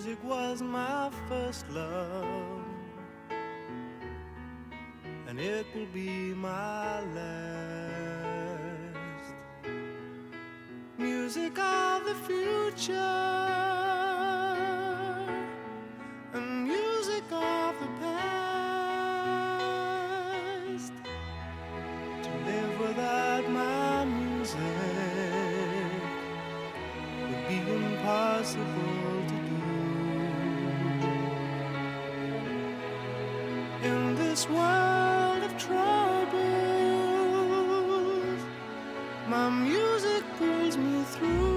Music was my first love, and it will be my last. Music of the future and music of the past. To live without my music would be impossible to do. In this world of troubles, my music pulls me through.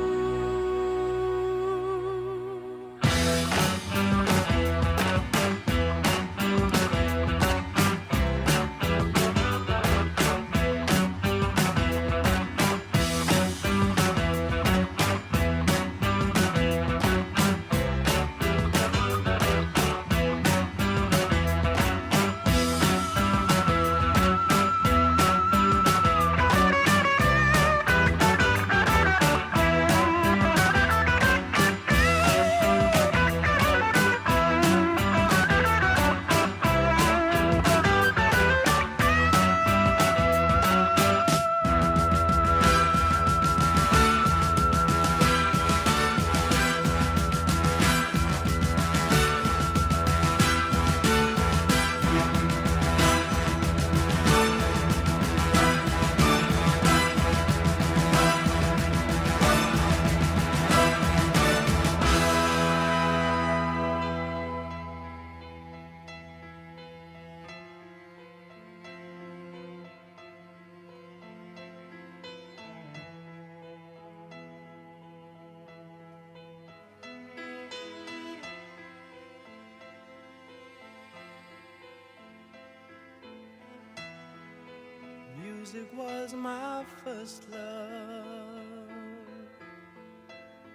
Music was my first love,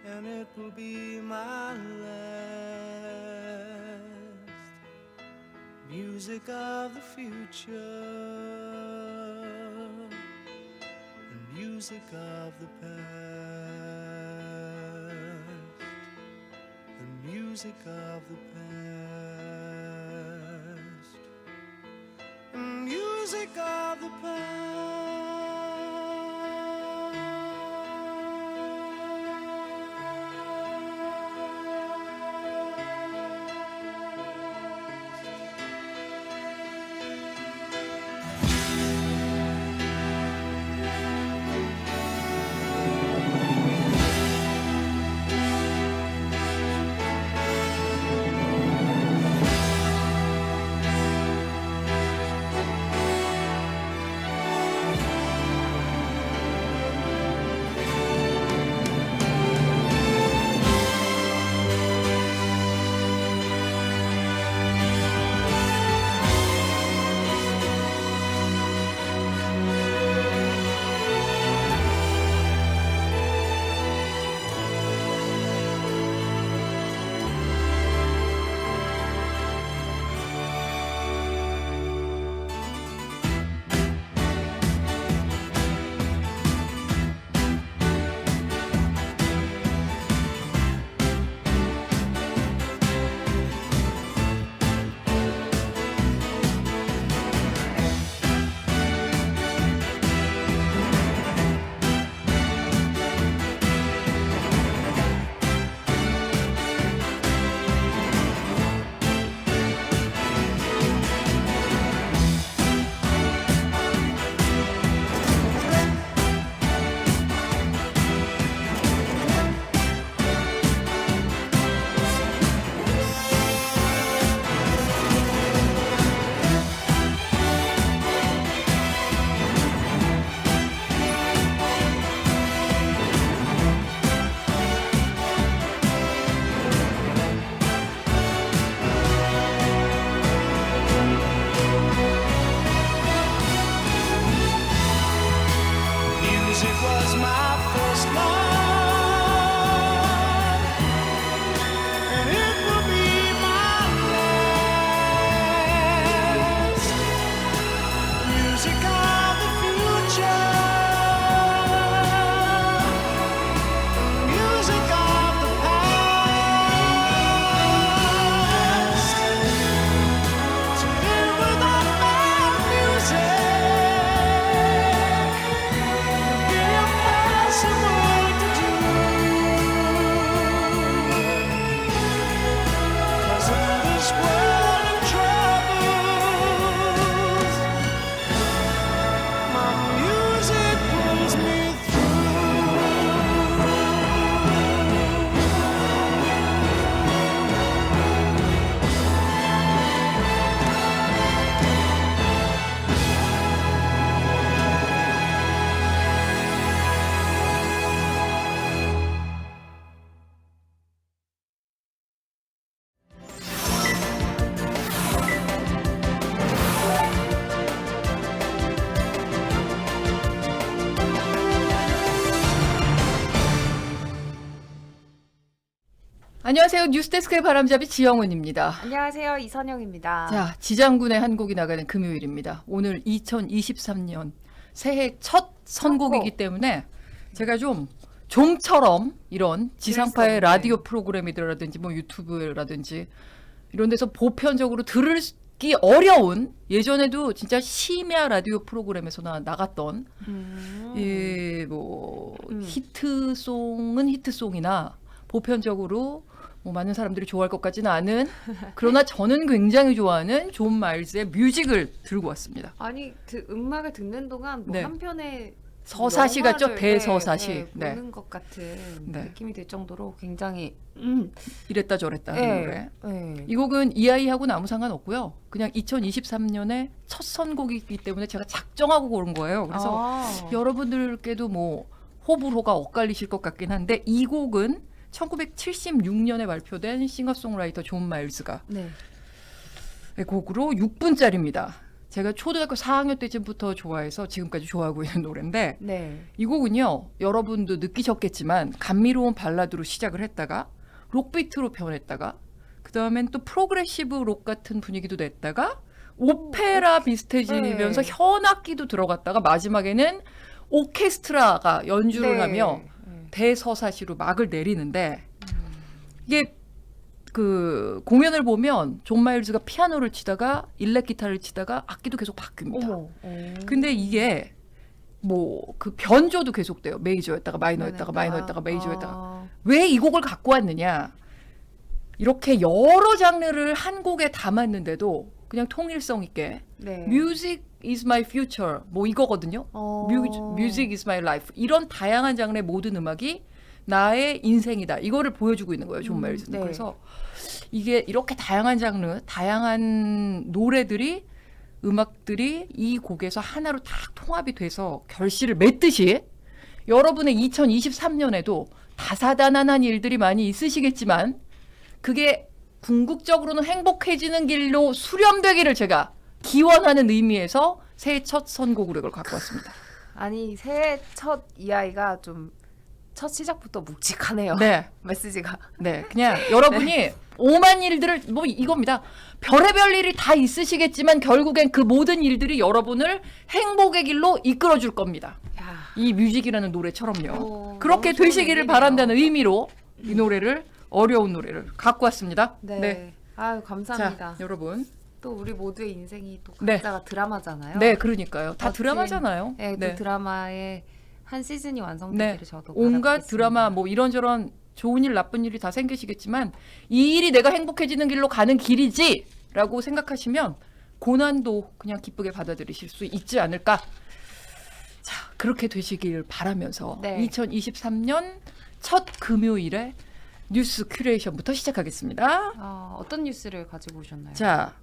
and it will be my last. Music of the future and music of the past, and music of the past, and music of the past. 안녕하세요. 뉴스데스크의 바람잡이 지영은입니다. 안녕하세요. 이선영입니다. 자, 지장군의 한 곡이 나가는 금요일입니다. 오늘 2023년 새해 첫 선곡이기 때문에 제가 좀 좀처럼 이런 지상파의 라디오 프로그램이라든지 뭐 유튜브라든지 이런 데서 보편적으로 들기 어려운 예전에도 진짜 심야 라디오 프로그램에서나 나갔던 뭐 히트송은 히트송이나 보편적으로 뭐 많은 사람들이 좋아할 것 같지는 않은 그러나 저는 굉장히 좋아하는 존 마일즈의 뮤직을 들고 왔습니다. 아니 음악을 듣는 동안 뭐 네. 한편의 서사시 같죠? 영화를, 대서사시. 네, 보는 것 같은 느낌이 들 정도로 굉장히 이랬다 저랬다 하는 노래. 네. 이 곡은 이 아이하고는 아무 상관없고요. 그냥 2023년에 첫 선곡이기 때문에 제가 작정하고 고른 거예요. 그래서 여러분들께도 뭐 호불호가 엇갈리실 것 같긴 한데 이 곡은 1976년에 발표된 싱어송라이터 존 마일즈가 곡으로 6분짜리입니다. 제가 초등학교 4학년 때쯤부터 좋아해서 지금까지 좋아하고 있는 노래인데 이 곡은요. 여러분도 느끼셨겠지만 감미로운 발라드로 시작을 했다가 록비트로 변했다가 그 다음엔 또 프로그레시브 록 같은 분위기도 냈다가 오페라 비슷해지면서 현악기도 들어갔다가 마지막에는 오케스트라가 연주를 하며 대서사시로 막을 내리는데 이게 그 공연을 보면 존 마일즈가 피아노를 치다가 일렉 기타를 치다가 악기도 계속 바뀝니다. 근데 이게 뭐 그 변조도 계속돼요. 메이저였다가 마이너였다가 마이너였다가 메이저였다가 왜 이 곡을 갖고 왔느냐? 이렇게 여러 장르를 한 곡에 담았는데도 그냥 통일성 있게 Music is my future 뭐 이거거든요. Music is my life 이런 다양한 장르의 모든 음악이 나의 인생이다. 이거를 보여주고 있는 거예요. 존 마일즈는. 그래서 이게 이렇게 다양한 장르, 다양한 노래들이 음악들이 이 곡에서 하나로 딱 통합이 돼서 결실을 맺듯이 여러분의 2023년에도 다사다난한 일들이 많이 있으시겠지만 그게 궁극적으로는 행복해지는 길로 수렴되기를 제가 기원하는 의미에서 새해 첫 선곡으로 이걸 갖고 왔습니다. 아니 새해 첫 이 아이가 좀 첫 시작부터 묵직하네요. 메시지가. 그냥 여러분이 오만 일들을 뭐 이겁니다. 별의별 일이 다 있으시겠지만 결국엔 그 모든 일들이 여러분을 행복의 길로 이끌어줄 겁니다. 이 뮤직이라는 노래처럼요. 그렇게 되시기를 바란다는 의미로 이 노래를 어려운 노래를 갖고 왔습니다. 아유 감사합니다. 자, 여러분. 또 우리 모두의 인생이 또 각자가 드라마잖아요. 그러니까요. 다 드라마잖아요. 또 드라마의 한 시즌이 완성되기를 저도 온갖 바라겠습니다. 드라마 뭐 이런저런 좋은 일 나쁜 일이 다 생기시겠지만 이 일이 내가 행복해지는 길로 가는 길이지라고 생각하시면 고난도 그냥 기쁘게 받아들이실 수 있지 않을까. 자, 그렇게 되시길 바라면서 2023년 첫 금요일에 뉴스 큐레이션부터 시작하겠습니다. 어떤 뉴스를 가지고 오셨나요? 자,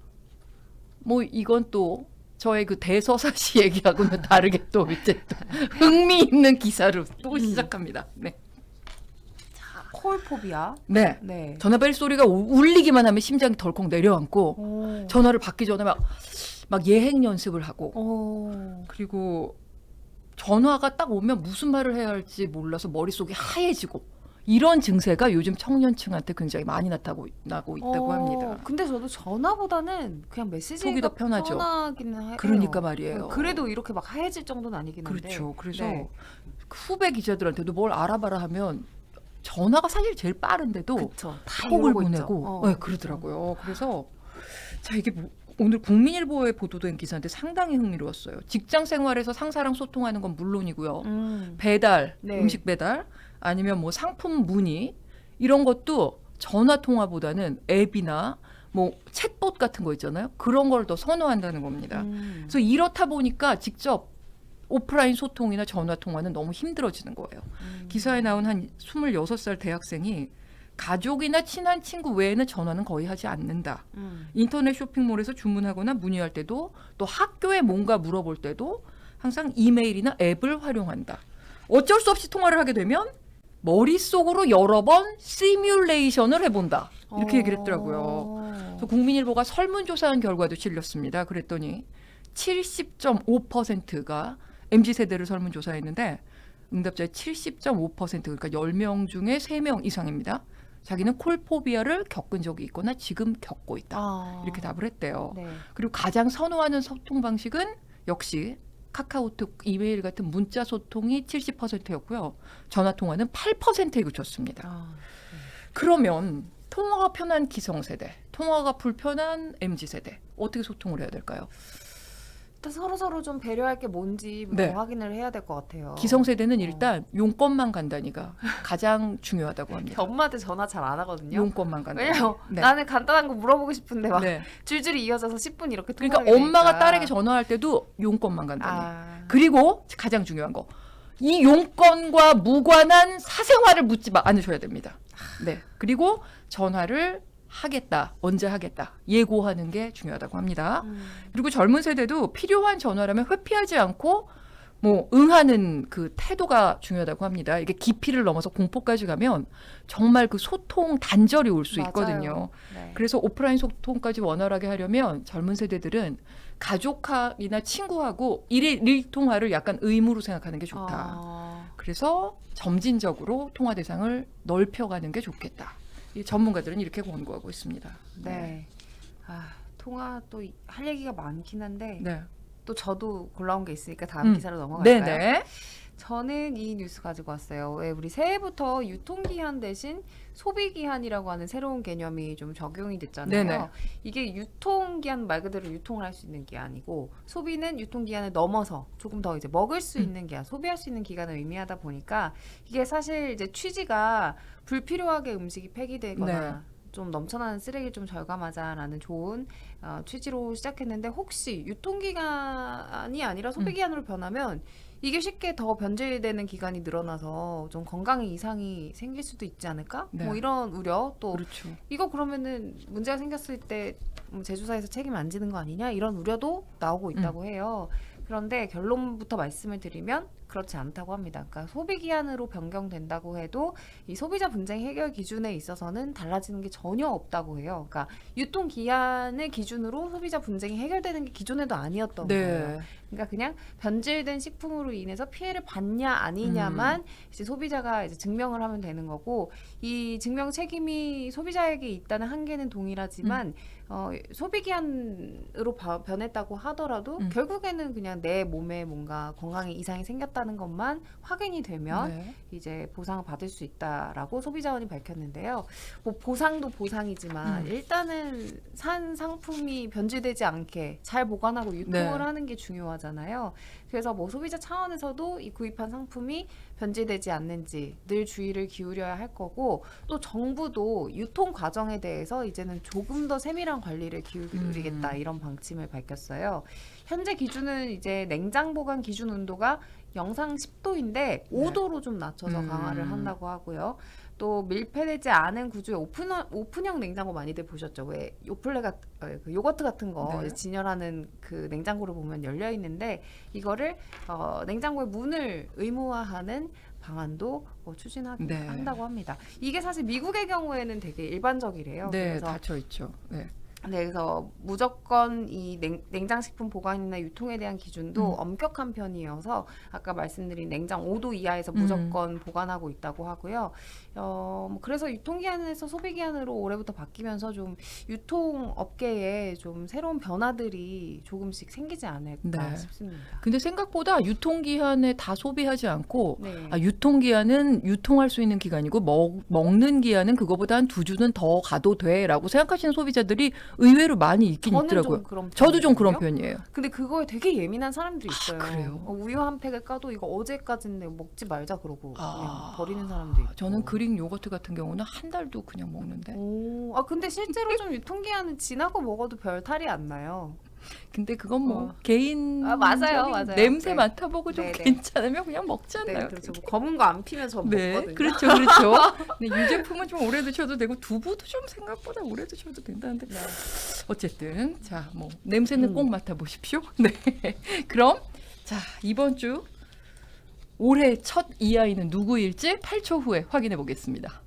뭐 이건 또 저의 그 대서사시 얘기하고는 다르게 또 이제 또 흥미있는 기사로 또 시작합니다. 콜포비아. 전화벨 소리가 울리기만 하면 심장이 덜컥 내려앉고 전화를 받기 전에 막 예행 연습을 하고 그리고 전화가 딱 오면 무슨 말을 해야 할지 몰라서 머릿속이 하얘지고 이런 증세가 요즘 청년층한테 굉장히 많이 나고 있다고 합니다. 근데 저도 전화보다는 그냥 메시지가 속이 더 편하죠. 편하기는 해요. 그러니까 말이에요. 그래도 이렇게 막 하얘질 정도는 아니긴 한데. 그렇죠. 그래서 후배 기자들한테도 뭘 알아봐라 하면 전화가 사실 제일 빠른데도 톡을 보내고 그러더라고요. 그래서 자 이게 오늘 국민일보에 보도된 기사인데 상당히 흥미로웠어요. 직장 생활에서 상사랑 소통하는 건 물론이고요. 배달, 음식 배달 아니면 뭐 상품 문의 이런 것도 전화 통화보다는 앱이나 뭐 챗봇 같은 거 있잖아요. 그런 걸 더 선호한다는 겁니다. 그래서 이렇다 보니까 직접 오프라인 소통이나 전화 통화는 너무 힘들어지는 거예요. 기사에 나온 한 26살 대학생이 가족이나 친한 친구 외에는 전화는 거의 하지 않는다. 인터넷 쇼핑몰에서 주문하거나 문의할 때도 또 학교에 뭔가 물어볼 때도 항상 이메일이나 앱을 활용한다. 어쩔 수 없이 통화를 하게 되면 머릿속으로 여러 번 시뮬레이션을 해본다. 이렇게 얘기를 했더라고요. 그래서 국민일보가 설문조사한 결과도 실렸습니다. 그랬더니 70.5%가 MZ세대를 설문조사했는데 응답자의 70.5% 그러니까 10명 중에 3명 이상입니다. 자기는 콜포비아를 겪은 적이 있거나 지금 겪고 있다. 이렇게 답을 했대요. 네. 그리고 가장 선호하는 소통 방식은 역시 카카오톡, 이메일 같은 문자 소통이 70%였고요. 전화 통화는 8%에 그쳤습니다. 그러면 통화가 편한 기성세대, 통화가 불편한 MZ세대 어떻게 소통을 해야 될까요? 일단 서로 좀 배려할 게 뭔지부터 네. 확인을 해야 될 것 같아요. 기성세대는 일단 용건만 간다니까 가장 중요하다고 합니다. 엄마한테 전화 잘 안 하거든요. 용건만 간다. 왜냐면 네. 나는 간단한 거 물어보고 싶은데 막 네. 줄줄이 이어져서 10분 이렇게 그러니까 통화하게 엄마가 되니까. 딸에게 전화할 때도 용건만 간다니. 아. 그리고 가장 중요한 거. 이 용건과 무관한 사생활을 묻지 않으셔야 됩니다. 네. 그리고 전화를 하겠다, 언제 하겠다 예고하는 게 중요하다고 합니다. 그리고 젊은 세대도 필요한 전화라면 회피하지 않고 뭐 응하는 그 태도가 중요하다고 합니다. 이게 깊이를 넘어서 공포까지 가면 정말 그 소통 단절이 올 수 있거든요. 네. 그래서 오프라인 소통까지 원활하게 하려면 젊은 세대들은 가족이나 친구하고 일일 통화를 약간 의무로 생각하는 게 좋다. 그래서 점진적으로 통화 대상을 넓혀가는 게 좋겠다. 이 전문가들은 이렇게 권고하고 있습니다. 네. 통화 또 할 얘기가 많긴 한데 네. 또 저도 골라온 게 있으니까 다음 기사로 넘어갈까요? 네네. 저는 이 뉴스 가지고 왔어요. 왜 우리 새해부터 유통기한 대신 소비기한이라고 하는 새로운 개념이 좀 적용이 됐잖아요. 네네. 이게 유통기한 말 그대로 유통을 할 수 있는 기한이고 소비는 유통기한을 넘어서 조금 더 이제 먹을 수 있는 기한, 소비할 수 있는 기간을 의미하다 보니까 이게 사실 이제 취지가 불필요하게 음식이 폐기되거나 네. 좀 넘쳐나는 쓰레기 좀 절감하자라는 좋은 취지로 시작했는데 혹시 유통기간이 아니라 소비기한으로 변하면 이게 쉽게 더 변질되는 기간이 늘어나서 좀 건강에 이상이 생길 수도 있지 않을까? 네. 뭐 이런 우려 또 그렇죠. 이거 그러면은 문제가 생겼을 때 제조사에서 책임 안 지는 거 아니냐 이런 우려도 나오고 있다고 해요. 그런데 결론부터 말씀을 드리면 그렇지 않다고 합니다. 그러니까 소비기한으로 변경된다고 해도 이 소비자 분쟁 해결 기준에 있어서는 달라지는 게 전혀 없다고 해요. 그러니까 유통기한을 기준으로 소비자 분쟁이 해결되는 게 기존에도 아니었던 거예요. 그러니까 그냥 변질된 식품으로 인해서 피해를 받냐 아니냐만 이제 소비자가 이제 증명을 하면 되는 거고 이 증명 책임이 소비자에게 있다는 한계는 동일하지만 소비기한으로 변했다고 하더라도 결국에는 그냥 내 몸에 뭔가 건강에 이상이 생겼다는 것만 확인이 되면 이제 보상을 받을 수 있다라고 소비자원이 밝혔는데요. 뭐 보상도 보상이지만 일단은 산 상품이 변질되지 않게 잘 보관하고 유통을 하는 게 중요하잖아요. 그래서 뭐 소비자 차원에서도 이 구입한 상품이 변질되지 않는지 늘 주의를 기울여야 할 거고 또 정부도 유통 과정에 대해서 이제는 조금 더 세밀한 관리를 기울이겠다 이런 방침을 밝혔어요. 현재 기준은 이제 냉장 보관 기준 온도가 영상 10도인데 5도로 좀 낮춰서 강화를 한다고 하고요. 또 밀폐되지 않은 구조의 오픈형 냉장고 많이들 보셨죠? 왜 그 요거트 같은 거 진열하는 그 냉장고를 보면 열려 있는데 이거를 냉장고의 문을 의무화하는 방안도 추진한다고 합니다. 이게 사실 미국의 경우에는 되게 일반적이래요. 네, 그래서 닫혀 있죠. 네. 네, 그래서 무조건 이 냉장식품 보관이나 유통에 대한 기준도 엄격한 편이어서 아까 말씀드린 냉장 5도 이하에서 무조건 보관하고 있다고 하고요. 그래서 유통기한에서 소비기한으로 올해부터 바뀌면서 좀 유통업계에 좀 새로운 변화들이 조금씩 생기지 않을까 싶습니다. 근데 생각보다 유통기한에 다 소비하지 않고 유통기한은 유통할 수 있는 기간이고 먹는 기한은 그거보다 한 2주는 더 가도 돼라고 생각하시는 소비자들이 의외로 많이 있긴 있더라고요. 저도 좀 그런 편이에요. 근데 그거에 되게 예민한 사람들이 있어요. 그래요? 우유 한 팩을 까도 이거 어제까지인데 먹지 말자 그러고 그냥 버리는 사람도 있고. 저는 그릭 요거트 같은 경우는 한 달도 그냥 먹는데. 근데 실제로 좀 유통기한은 지나고 먹어도 별 탈이 안 나요. 근데 그건 뭐 개인 맞아요. 냄새 맡아보고 좀 괜찮으면 그냥 먹잖아요. 그렇죠. 뭐 검은 거 안 피면 저 먹거든요. 그렇죠. 근데 유제품은 좀 오래 드셔도 되고 두부도 좀 생각보다 오래 드셔도 된다는데 어쨌든 자, 뭐 냄새는 꼭 맡아보십시오. 네. 그럼 자, 이번 주 올해 첫 이 아이는 누구일지 8초 후에 확인해 보겠습니다.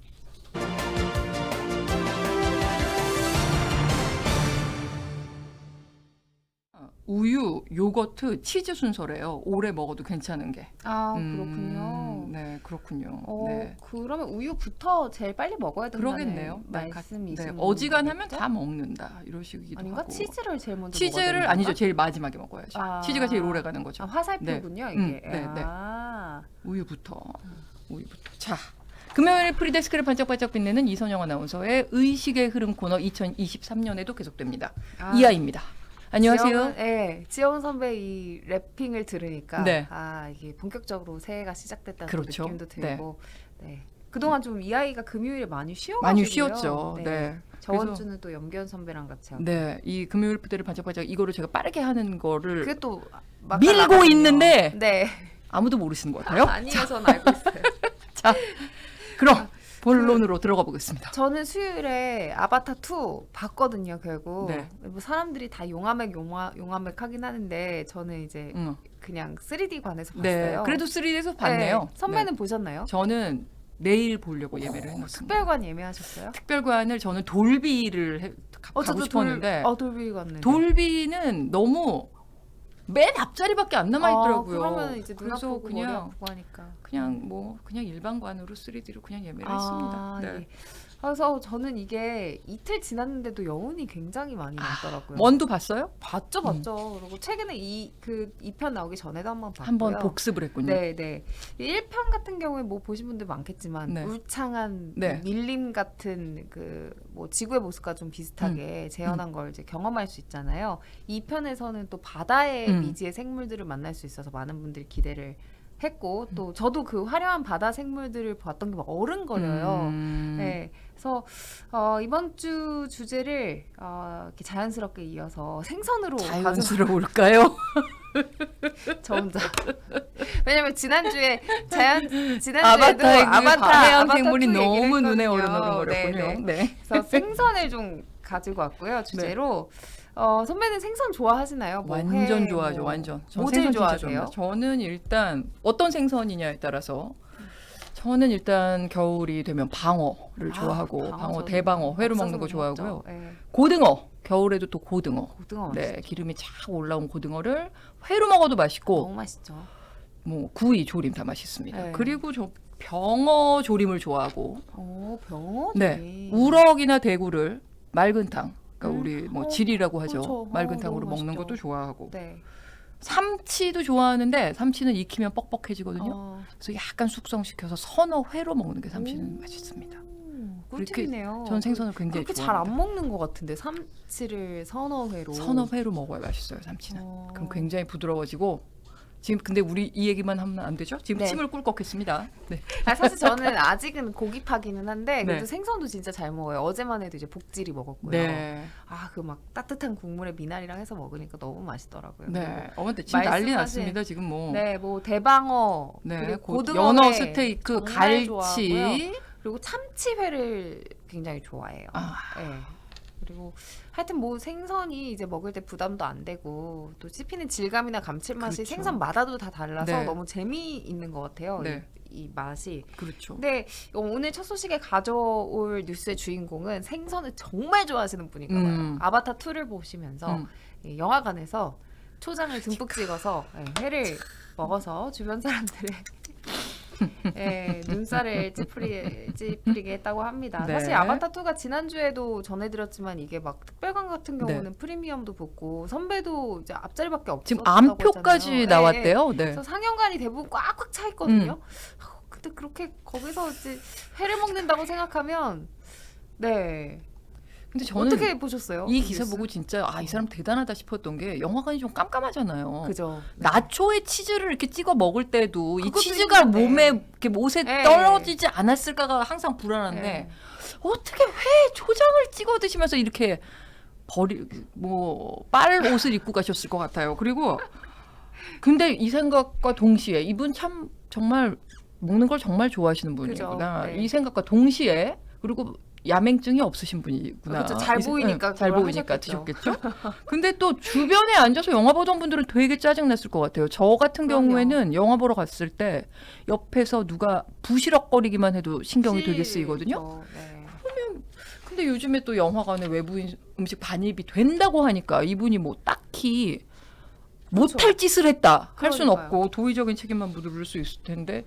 우유, 요거트, 치즈 순서래요. 오래 먹어도 괜찮은 게. 아, 그렇군요. 네, 그렇군요. 네. 그러면 우유부터 제일 빨리 먹어야 된다는 그러겠네요. 말씀이신 네, 어지간하면 다 먹는다. 이런 식이기도 아닌가? 하고. 치즈를 제일 먼저 치즈를 먹어야 아니죠. 제일 마지막에 먹어야죠. 치즈가 제일 오래 가는 거죠. 화살표군요, 네. 이게. 네, 네. 아. 우유부터. 자, 금요일 프리데스크를 반짝반짝 빛내는 이선영 아나운서의 의식의 흐름 코너 2023년에도 계속됩니다. 이하입니다. 안녕하세요. 지원 선배 이 래핑을 들으니까 네. 이게 본격적으로 새해가 시작됐다는 그렇죠. 느낌도 들고 그동안 좀 이 아이가 금요일에 많이 쉬어가지고요. 많이 쉬었죠. 네. 저번 주는 또 염기현 선배랑 같이 하고. 네, 이 금요일 부대를 반짝반짝 이거를 제가 빠르게 하는 거를 그게 또 밀고 있는데 네. 아무도 모르시는 것 같아요. 아니요, 전 알고 있어요. 자, 그럼 본론으로 들어가 보겠습니다. 저는 수요일에 아바타 2 봤거든요, 결국. 네. 뭐 사람들이 다 용화맥 하긴 하는데 저는 이제 그냥 3D관에서 봤어요. 네, 그래도 3D에서 봤네요. 네. 선배는 보셨나요? 저는 내일 보려고 예매를 해놨습니다. 특별관 예매하셨어요? 특별관을 저는 돌비를 가고 싶었는데 돌비관은 돌비는 너무 맨 앞자리밖에 안 남아 있더라고요. 그러면 이제 눈 그래서 아프고 머리 아프고 하니까 그냥 일반관으로 3D로 그냥 예매를 했습니다. 네. 네. 그래서 저는 이게 이틀 지났는데도 여운이 굉장히 많이 남더라고요. 원도 봤어요? 봤죠. 그리고 최근에 2편 나오기 전에도 한번 봤고요. 한번 복습을 했군요. 네. 1편 같은 경우에 뭐 보신 분들 많겠지만 울창한 밀림 같은 그 뭐 지구의 모습과 좀 비슷하게 재현한 걸 이제 경험할 수 있잖아요. 2편에서는 또 바다의 미지의 생물들을 만날 수 있어서 많은 분들이 기대를 했고 또 저도 그 화려한 바다 생물들을 봤던 게 막 어른거려요. 네, 그래서 이번 주 주제를 이렇게 자연스럽게 이어서 생선으로 자연스러울까요? 저 혼자. 왜냐면 지난주에도 아바타 해양 생물이 아바타 너무 눈에 어른거렸군요. 네. 그래서 생선을 좀 가지고 왔고요, 주제로. 선배는 생선 좋아하시나요? 완전 좋아하죠, 완전. 뭐 제일 좋아하세요? 저는 일단 어떤 생선이냐에 따라서 저는 일단 겨울이 되면 방어를 좋아하고 방어 대방어 회로 먹는 거 좋아하고요. 고등어 겨울에도 또 고등어 네, 기름이 쫙 올라온 고등어를 회로 먹어도 맛있고 너무 맛있죠. 뭐 구이 조림 다 맛있습니다. 그리고 저 병어 조림을 좋아하고 병어 조림. 네, 우럭이나 대구를 맑은 탕 그러니까 우리 뭐 질이라고 하죠. 그렇죠. 맑은 탕으로 먹는 것도 좋아하고 네. 삼치도 좋아하는데 삼치는 익히면 뻑뻑해지거든요. 그래서 약간 숙성시켜서 선어회로 먹는 게 삼치는 맛있습니다. 꿀팁이네요. 전 생선을 굉장히 그렇게 잘 안 먹는 것 같은데 삼치를 선어회로 먹어야 맛있어요. 삼치는. 그럼 굉장히 부드러워지고 지금 근데 우리 이 얘기만 하면 안 되죠? 지금 침을 꿀꺽했습니다. 네. 사실 저는 아직은 고기파기는 한데 그래도 생선도 진짜 잘 먹어요. 어제만 해도 이제 복지리 먹었고요. 네. 그 막 따뜻한 국물에 미나리랑 해서 먹으니까 너무 맛있더라고요. 네. 근데 지금 난리 났습니다. 지금 뭐. 네, 뭐 대방어, 그리고 고등어, 연어 스테이크, 갈치, 좋아하고요. 그리고 참치회를 굉장히 좋아해요. 네. 그리고 하여튼 뭐 생선이 이제 먹을 때 부담도 안 되고 또 씹히는 질감이나 감칠맛이 생선마다도 다 달라서 너무 재미있는 것 같아요. 이 맛이. 그렇죠. 근데 오늘 첫 소식에 가져올 뉴스의 주인공은 생선을 정말 좋아하시는 분인가 봐요. 아바타 2를 보시면서 영화관에서 초장을 듬뿍 찍어서 회를 먹어서 주변 사람들의 눈살을 찌푸리게 했다고 합니다. 사실 아바타 2가 지난주에도 전해드렸지만 이게 막 특별관 같은 경우는 프리미엄도 붙고 선배도 이제 앞자리밖에 없었다고 지금 암표까지 나왔대요. 네. 그래서 상영관이 대부분 꽉꽉 차 있거든요. 근데 그렇게 거기서 이제 회를 먹는다고 생각하면 근데 저는 어떻게 보셨어요? 이 기사 보고 진짜 이 사람 대단하다 싶었던 게 영화관이 좀 깜깜하잖아요. 그죠. 나초에 치즈를 이렇게 찍어 먹을 때도 이 치즈가 이렇게 못에 떨어지지 않았을까가 항상 불안한데 어떻게 회 초장을 찍어 드시면서 이렇게 빨 옷을 입고 가셨을 것 같아요. 그리고 근데 이 생각과 동시에 이분 참 정말 먹는 걸 정말 좋아하시는 분이구나. 이 생각과 동시에 그리고 야맹증이 없으신 분이구나. 그렇죠. 잘 보이니까 드셨겠죠. 근데 또 주변에 앉아서 영화 보던 분들은 되게 짜증났을 것 같아요. 저 같은 경우에는 영화 보러 갔을 때 옆에서 누가 부시럭거리기만 해도 신경이 되게 쓰이거든요. 그러면 근데 요즘에 또 영화관에 외부인 음식 반입이 된다고 하니까 이분이 뭐 딱히 못할 짓을 했다 할 수는 그러니까요. 없고 도의적인 책임만 물을 수 있을 텐데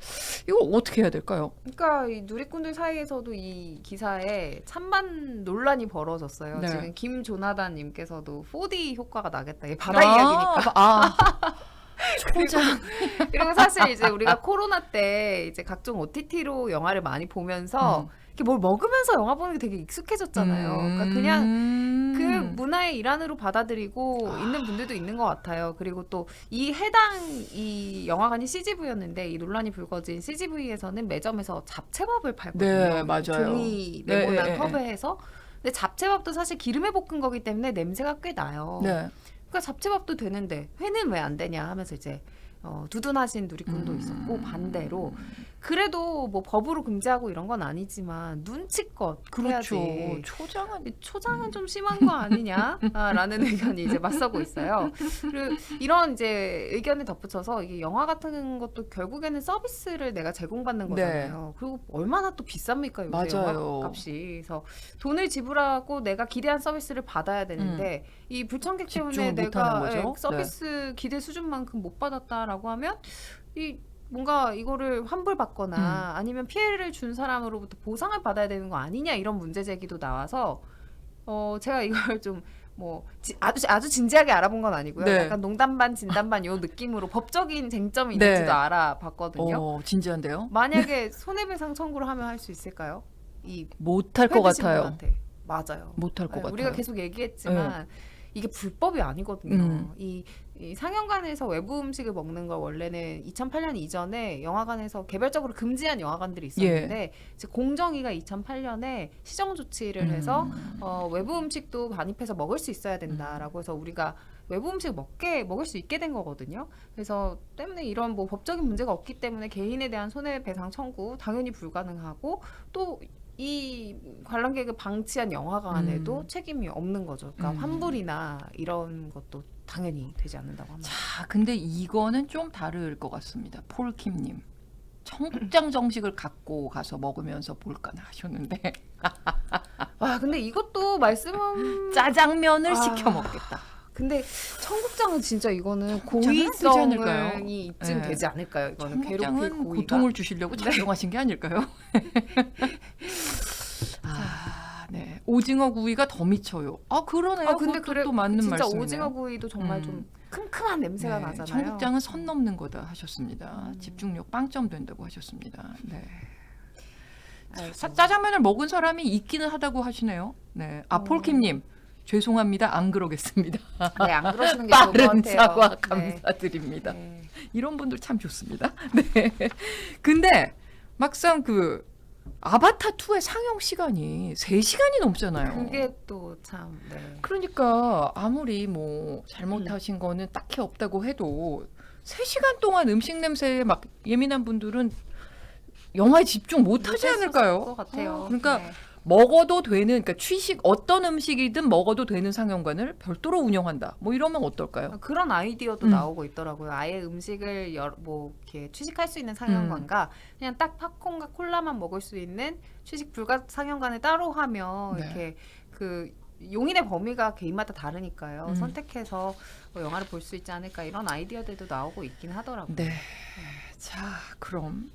이거 어떻게 해야 될까요? 그러니까 이 누리꾼들 사이에서도 이 기사에 찬반 논란이 벌어졌어요. 네. 지금 김조나단님께서도 4D 효과가 나겠다. 이게 바다 이야기니까. 초장. 그리고 사실 이제 우리가 코로나 때 이제 각종 OTT로 영화를 많이 보면서 이렇게 뭘 먹으면서 영화 보는 게 되게 익숙해졌잖아요. 그러니까 그냥 그 문화의 일환으로 받아들이고 있는 분들도 있는 것 같아요. 그리고 또 이 해당 이 영화관이 CGV였는데 이 논란이 불거진 CGV에서는 매점에서 잡채밥을 팔거든요. 네, 맞아요. 종이 네, 네모난 네, 컵에 해서. 근데 잡채밥도 사실 기름에 볶은 거기 때문에 냄새가 꽤 나요. 네. 그러니까 잡채밥도 되는데 회는 왜 안 되냐 하면서 이제 두둔하신 누리꾼도 있었고 반대로 그래도 뭐 법으로 금지하고 이런 건 아니지만 눈치껏 그렇죠. 해야지. 초장은 좀 심한 거 아니냐라는 의견이 이제 맞서고 있어요. 그리고 이런 이제 의견에 덧붙여서 이게 영화 같은 것도 결국에는 서비스를 내가 제공받는 거잖아요. 그리고 얼마나 또 비쌉니까 요새 맞아요. 영화 값이. 그래서 돈을 지불하고 내가 기대한 서비스를 받아야 되는데 이 불청객 때문에 집중을 내가 못하는 거죠. 서비스 기대 수준만큼 못 받았다라고 하면 이 뭔가 이거를 환불받거나 아니면 피해를 준 사람으로부터 보상을 받아야 되는 거 아니냐 이런 문제 제기도 나와서 제가 이걸 좀 뭐 아주 진지하게 알아본 건 아니고요. 네. 약간 농담 반 진담 반 요 느낌으로 법적인 쟁점이 있는지도 알아봤거든요. 진지한데요? 만약에 손해배상 청구를 하면 할 수 있을까요? 못할 것 회드신 같아요. 분한테. 맞아요. 못할 것 네, 같아요. 우리가 계속 얘기했지만 이게 불법이 아니거든요. 이 상영관에서 외부 음식을 먹는 걸 원래는 2008년 이전에 영화관에서 개별적으로 금지한 영화관들이 있었는데 이제 공정위가 2008년에 시정 조치를 해서 외부 음식도 반입해서 먹을 수 있어야 된다라고 해서 우리가 외부 음식 먹을 수 있게 된 거거든요. 그래서 때문에 이런 뭐 법적인 문제가 없기 때문에 개인에 대한 손해배상 청구 당연히 불가능하고 또 이 관람객을 방치한 영화관에도 책임이 없는 거죠. 그러니까 환불이나 이런 것도 당연히 되지 않는다고 합니다. 자, 근데 이거는 좀 다를 것 같습니다. 폴킴님. 청국장 정식을 갖고 가서 먹으면서 볼까나 하셨는데 와, 근데 이것도 짜장면을 시켜 먹겠다. 근데 청국장은 진짜 이거는 되지 않을까요? 고의성이 이쯤 네. 되지 않을까요? 이거는 청국장은 괴롭힐 고의가. 고통을 주시려고 작용하신 게 아닐까요? 네. 오징어 구이가 더 미쳐요. 그러네요. 근데 그것도 또 맞는 진짜 말씀이네요. 오징어 구이도 정말 좀 큼큼한 냄새가 나잖아요. 청국장은 선 넘는 거다 하셨습니다. 집중력 빵점 된다고 하셨습니다. 네. 짜장면을 먹은 사람이 있기는 하다고 하시네요. 네. 폴킴님 죄송합니다. 안 그러겠습니다. 네, 안 그러시는 게 좋을 것 빠른 같아요. 사과 네. 감사드립니다. 네. 이런 분들 참 좋습니다. 네. 근데 막상 아바타 2의 상영 시간이 3시간이 넘잖아요. 그게 또 참. 네. 그러니까 아무리 뭐 잘못하신 거는 딱히 없다고 해도 3시간 동안 음식 냄새에 막 예민한 분들은 영화에 집중 못 하지 않을까요? 것 같아요. 그러니까 네. 먹어도 되는, 그러니까 어떤 음식이든 먹어도 되는 상영관을 별도로 운영한다. 뭐 이러면 어떨까요? 그런 아이디어도 나오고 있더라고요. 아예 음식을 이렇게 취식할 수 있는 상영관과 그냥 딱 팝콘과 콜라만 먹을 수 있는 취식 불가 상영관을 따로 하면 이렇게 그 용인의 범위가 개인마다 다르니까요. 선택해서 영화를 볼 수 있지 않을까 이런 아이디어들도 나오고 있긴 하더라고요. 네. 자, 그럼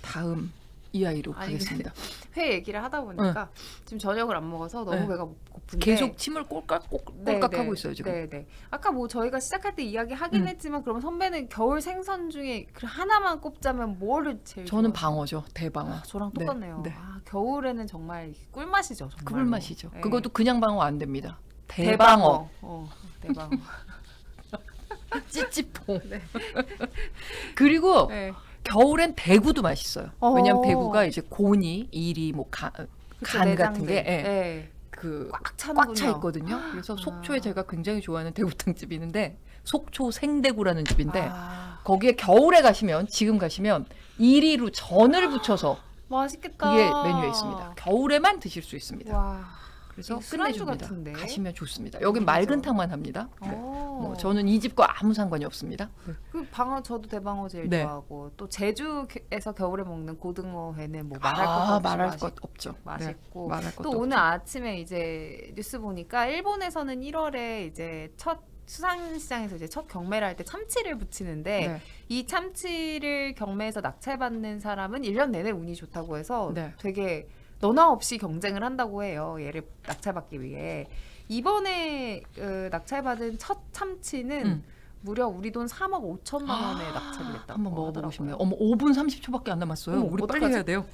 다음 이야기로 가겠습니다. 회 얘기를 하다 보니까 지금 저녁을 안 먹어서 너무 배가 고픈데 계속 침을 꼴깍꼴깍 하고 있어요 지금. 네. 아까 뭐 저희가 시작할 때 이야기하긴 했지만 그러면 선배는 겨울 생선 중에 하나만 꼽자면 뭐를 제일 저는 좋아하세요? 방어죠. 대방어. 저랑 똑같네요. 네. 겨울에는 정말 꿀맛이죠. 정말로. 꿀맛이죠. 네. 그것도 그냥 방어 안 됩니다. 대방어. 대방어. 찌찌퐁. 그리고 겨울엔 대구도 맛있어요. 왜냐면 대구가 이제 고니, 이리, 뭐 간 같은 게 꽉 차 있거든요. 그래서 속초에 제가 굉장히 좋아하는 대구탕 집이 있는데 속초 생대구라는 집인데 거기에 겨울에 가시면 지금 가시면 이리로 전을 붙여서 맛있겠다. 그게 메뉴에 있습니다. 겨울에만 드실 수 있습니다. 와. 그래서 술안주 끝내줍니다. 같은데? 가시면 좋습니다. 여긴 맑은 탕만 합니다. 네. 뭐 저는 이 집과 아무 상관이 없습니다. 그 방어 저도 대방어 제일 좋아하고 또 제주에서 겨울에 먹는 고등어 회는 뭐 말할 것 없죠. 맛있고 말할 것도 또 오늘 아침에 이제 뉴스 보니까 일본에서는 1월에 이제 첫 수산시장에서 이제 첫 경매를 할 때 참치를 붙이는데 이 참치를 경매에서 낙찰받는 사람은 1년 내내 운이 좋다고 해서 되게 너나 없이 경쟁을 한다고 해요. 얘를 낙찰받기 위해. 이번에 낙찰받은 첫 참치는 무려 우리 돈 3억 5천만 원에 낙찰이 됐다고 한번 먹어보고 싶네요. 어머 5분 30초밖에 안 남았어요. 우리 어떡하지? 빨리 해야 돼요.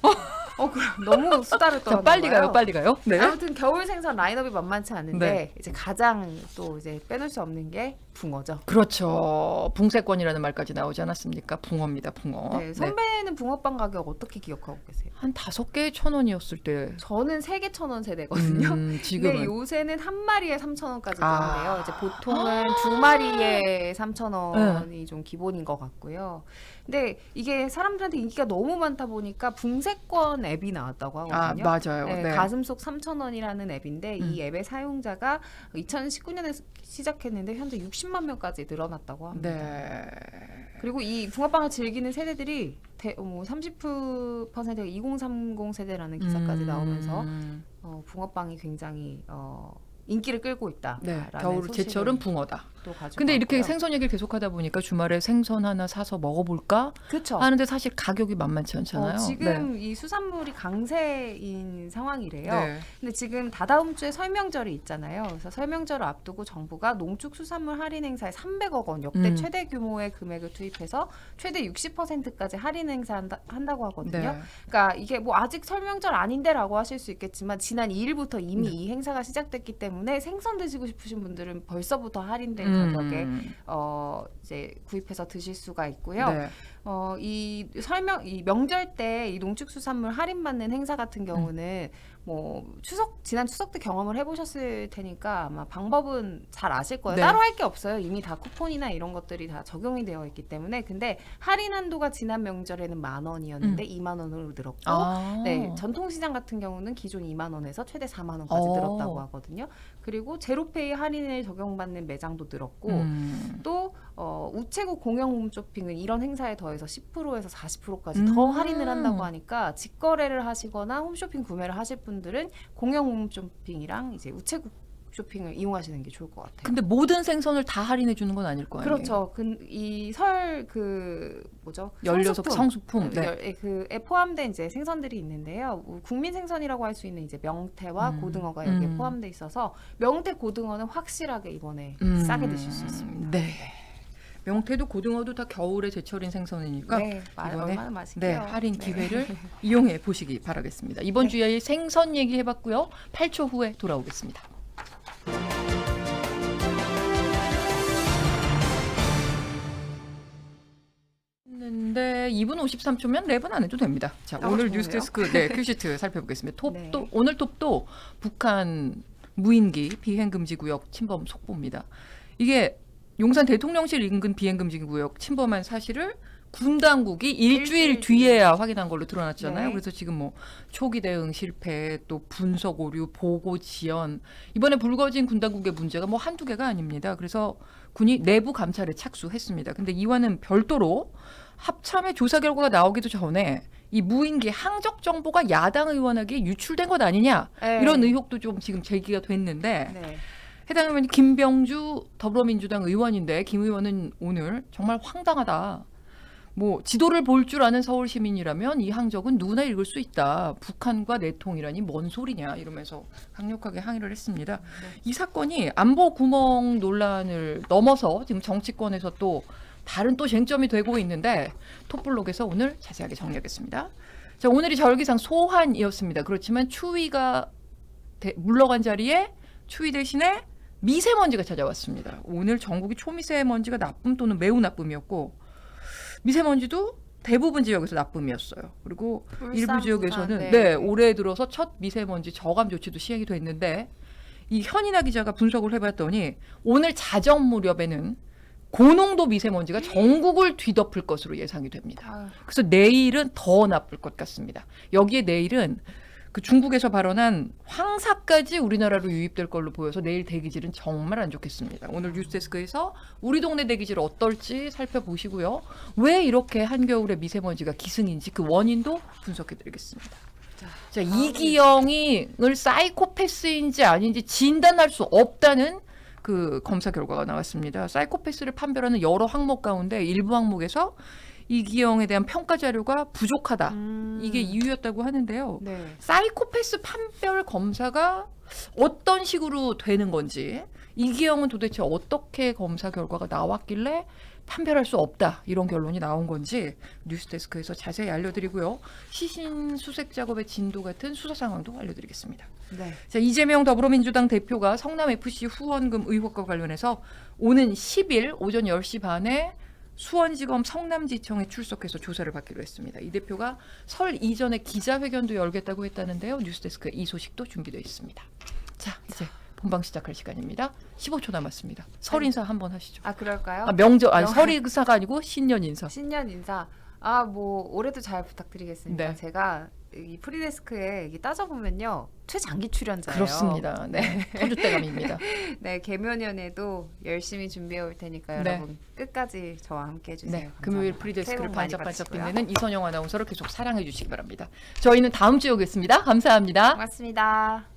그럼 너무 수다를 떠는 빨리 가요. 네. 아무튼 겨울 생선 라인업이 만만치 않은데 이제 가장 또 이제 빼놓을 수 없는 게 붕어죠. 그렇죠. 붕세권이라는 말까지 나오지 않았습니까? 붕어입니다. 붕어. 네, 선배는 붕어빵 가격 어떻게 기억하고 계세요? 한 5개에 1,000원이었을 때. 저는 3개 1,000원 세대거든요. 지금은. 근데 요새는 한 마리에 3,000원까지 되는데요. 이제 보통은 2마리에 3,000원이 좀 기본인 것 같고요. 근데 이게 사람들한테 인기가 너무 많다 보니까 붕세권 앱이 나왔다고 하거든요. 맞아요. 네. 가슴속 3,000원이라는 앱인데 이 앱의 사용자가 2019년에 시작했는데 현재 60만 명까지 늘어났다고 합니다. 그리고 이 붕어빵을 즐기는 세대들이 30%가 2030 세대라는 기사까지 나오면서 붕어빵이 굉장히 인기를 끌고 있다. 겨울 제철은 붕어다. 근데 이렇게 생선 얘기를 계속하다 보니까 주말에 생선 하나 사서 먹어볼까 하는데 사실 가격이 만만치 않잖아요. 지금 이 수산물이 강세인 상황이래요. 근데 지금 다다음 주에 설명절이 있잖아요. 그래서 설명절을 앞두고 정부가 농축수산물 할인 행사에 300억 원 역대 최대 규모의 금액을 투입해서 최대 60%까지 할인 행사한다고 하거든요. 그러니까 이게 뭐 아직 설명절 아닌데라고 하실 수 있겠지만 지난 2일부터 이미 이 행사가 시작됐기 때문에 생선 드시고 싶으신 분들은 벌써부터 할인된 가격에 이제 구입해서 드실 수가 있고요. 이 명절 때 이 농축수산물 할인받는 행사 같은 경우는 뭐 지난 추석 때 경험을 해보셨을 테니까 아마 방법은 잘 아실 거예요. 따로 할 게 없어요. 이미 다 쿠폰이나 이런 것들이 다 적용이 되어 있기 때문에. 근데 할인 한도가 지난 명절에는 10,000원이었는데 2만 원으로 늘었고, 전통시장 같은 경우는 기존 2만 원에서 최대 4만 원까지 늘었다고 하거든요. 그리고 제로페이 할인을 적용받는 매장도 늘었고, 또 우체국 공영 홈쇼핑은 이런 행사에 더해서 10%에서 40%까지 더 할인을 한다고 하니까 직거래를 하시거나 홈쇼핑 구매를 하실 분들은 공영 홈쇼핑이랑 이제 우체국 쇼핑을 이용하시는 게 좋을 것 같아요. 근데 모든 생선을 다 할인해 주는 건 아닐 거 아니에요? 그렇죠. 이 연료석 성수품 그에 포함된 이제 생선들이 있는데요. 국민 생선이라고 할 수 있는 이제 명태와 고등어가 여기에 포함돼 있어서 명태, 고등어는 확실하게 이번에 싸게 드실 수 있습니다. 명태도 고등어도 다 겨울에 제철인 생선이니까 얼마나 맛있게요. 할인 기회를 이용해 보시기 바라겠습니다. 이번 주에 생선 얘기해봤고요. 8초 후에 돌아오겠습니다. 근데 2분 53초면 랩은 안 해도 됩니다. 자, 오늘 뉴스데스크 큐시트 살펴보겠습니다. 오늘 톱도 북한 무인기 비행금지구역 침범 속보입니다. 이게 용산 대통령실 인근 비행금지구역 침범한 사실을 군 당국이 일주일 뒤에야 확인한 걸로 드러났잖아요. 그래서 지금 뭐 초기 대응 실패, 또 분석 오류, 보고 지연, 이번에 불거진 군 당국의 문제가 뭐 한두 개가 아닙니다. 그래서 군이 내부 감찰에 착수했습니다. 근데 이와는 별도로 합참의 조사 결과가 나오기도 전에 이 무인기 항적 정보가 야당 의원에게 유출된 것 아니냐, 이런 의혹도 좀 지금 제기가 됐는데 해당 의원이 김병주 더불어민주당 의원인데, 김 의원은 오늘 정말 황당하다. 뭐 지도를 볼 줄 아는 서울 시민이라면 이 항적은 누구나 읽을 수 있다. 북한과 내통이라니 뭔 소리냐, 이러면서 강력하게 항의를 했습니다. 이 사건이 안보 구멍 논란을 넘어서 지금 정치권에서 또 다른 또 쟁점이 되고 있는데 톱블록에서 오늘 자세하게 정리하겠습니다. 자, 오늘이 절기상 소환이었습니다. 그렇지만 추위가 물러간 자리에 추위 대신에 미세먼지가 찾아왔습니다. 오늘 전국이 초미세먼지가 나쁨 또는 매우 나쁨이었고, 미세먼지도 대부분 지역에서 나쁨이었어요. 그리고 일부 지역에서는 올해 들어서 첫 미세먼지 저감 조치도 시행이 됐는데, 이 현인아 기자가 분석을 해봤더니 오늘 자정 무렵에는 고농도 미세먼지가 전국을 뒤덮을 것으로 예상이 됩니다. 그래서 내일은 더 나쁠 것 같습니다. 여기에 내일은 그 중국에서 발언한 황사까지 우리나라로 유입될 걸로 보여서 내일 대기질은 정말 안 좋겠습니다. 오늘 뉴스데스크에서 우리 동네 대기질 어떨지 살펴보시고요. 왜 이렇게 한겨울에 미세먼지가 기승인지 그 원인도 분석해드리겠습니다. 자, 이기영을 사이코패스인지 아닌지 진단할 수 없다는 그 검사 결과가 나왔습니다. 사이코패스를 판별하는 여러 항목 가운데 일부 항목에서 이기영에 대한 평가 자료가 부족하다. 이게 이유였다고 하는데요. 네. 사이코패스 판별 검사가 어떤 식으로 되는 건지, 이기영은 도대체 어떻게 검사 결과가 나왔길래 판별할 수 없다 이런 결론이 나온 건지 뉴스데스크에서 자세히 알려드리고요. 시신 수색 작업의 진도 같은 수사 상황도 알려드리겠습니다. 네. 자, 이재명 더불어민주당 대표가 성남FC 후원금 의혹과 관련해서 오는 10일 오전 10시 반에 수원지검 성남지청에 출석해서 조사를 받기로 했습니다. 이 대표가 설 이전에 기자회견도 열겠다고 했다는데요. 뉴스데스크에 이 소식도 준비되어 있습니다. 자, 이제 본방 시작할 시간입니다. 15초 남았습니다. 설 인사 한번 하시죠. 아, 그럴까요? 명절, 설 인사가 아니고 신년 인사. 신년 인사. 아, 뭐 올해도 잘 부탁드리겠습니다. 네. 제가 이 프리데스크에 따져보면요, 최장기 출연자예요. 그렇습니다. 네, 터줏대감입니다. 네, 개묘년에도 열심히 준비해 올 테니까 네. 여러분 끝까지 저와 함께 해주세요. 네, 감사합니다. 금요일 새해 프리데스크를 복 많이 반짝반짝 받으시고요. 빛내는 이선영 아나운서를 계속 사랑해 주시기 바랍니다. 저희는 다음 주에 오겠습니다. 감사합니다. 고맙습니다.